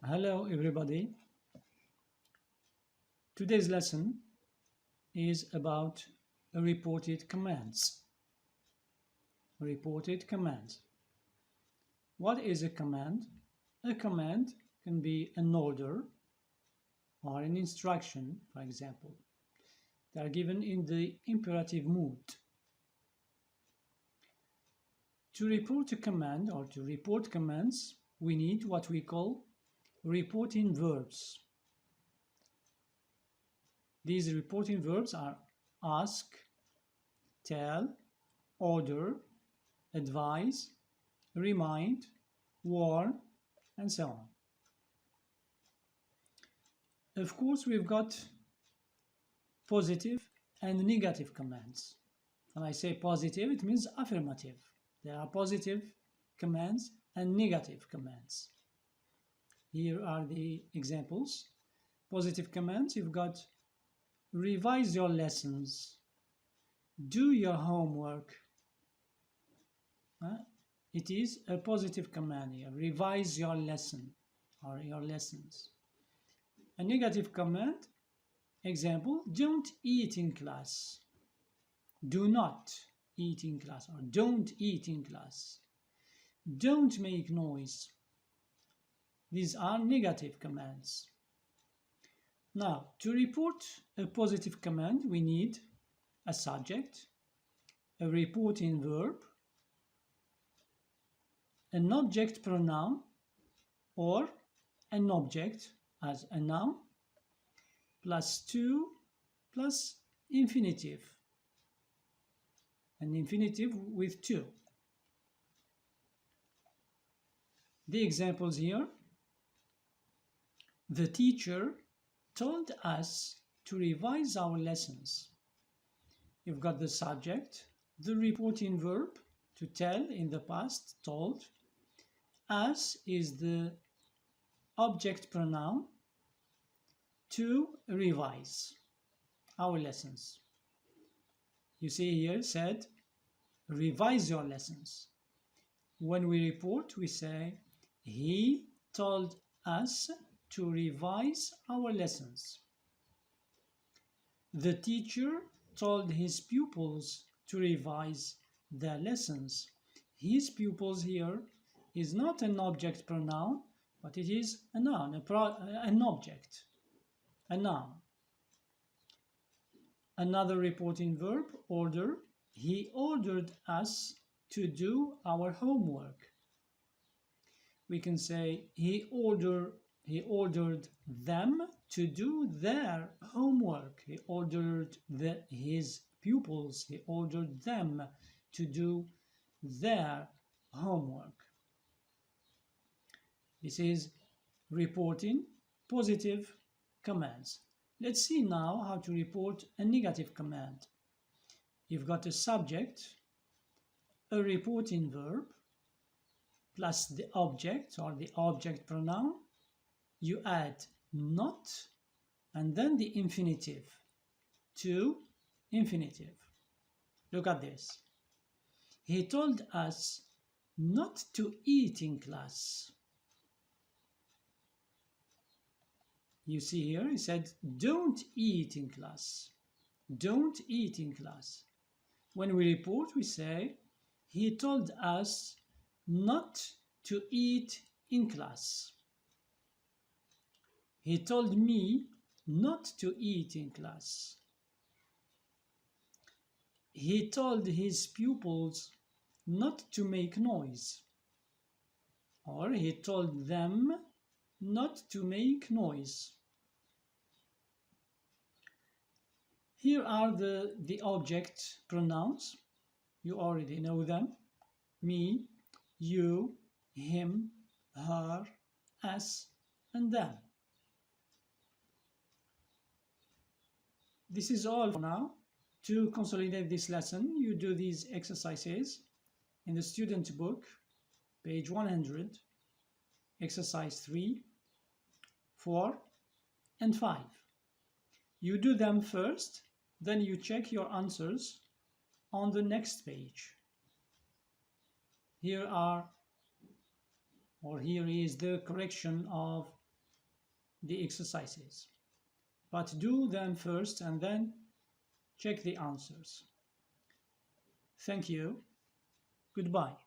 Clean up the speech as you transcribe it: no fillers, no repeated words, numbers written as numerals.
Hello everybody. Today's lesson is about reported commands. Reported commands. What is a command? A command can be an order or an instruction, for example. They are given in the imperative mood. To report a command or to report commands, we need what we call reporting verbs. These reporting verbs are ask, tell, order, advise, remind, warn, and so on. Of course, we've got positive and negative commands. When I say positive, it means affirmative. There are positive commands and negative commands. Here are the examples. Positive commands, you've got revise your lessons, do your homework. It is a positive command here, revise your lesson or your lessons. A negative command, example, don't eat in class, do not eat in class, or don't eat in class, don't make noise. These are negative commands. Now, to report a positive command, we need a subject, a reporting verb, an object pronoun, or an object as a noun, plus to, plus infinitive, an infinitive with to. The examples here, the teacher told us to revise our lessons. You've got the subject, the reporting verb, to tell in the past, told. Us is the object pronoun, to revise our lessons. You see here said, revise your lessons. When we report, we say, he told us to revise our lessons. The teacher told his pupils to revise their lessons. His pupils here is not an object pronoun, but it is a noun, an object, a noun. Another reporting verb, order. He ordered us to do our homework. We can say he ordered them to do their homework. He ordered his pupils, he ordered them to do their homework. This is reporting positive commands. Let's see now how to report a negative command. You've got a subject, a reporting verb, plus the object or the object pronoun. You add not and then the infinitive, to infinitive. Look at this. He told us not to eat in class. You see here, he said, don't eat in class. Don't eat in class. When we report, we say, he told us not to eat in class. He told me not to eat in class. He told his pupils not to make noise. Or he told them not to make noise. Here are the object pronouns. You already know them. Me, you, him, her, us, and them. This is all for now. To consolidate this lesson, you do these exercises in the student book, page 100, exercise 3, 4, and 5. You do them first, then you check your answers on the next page. Here is the correction of the exercises, but do them first and then check the answers. Thank you. Goodbye.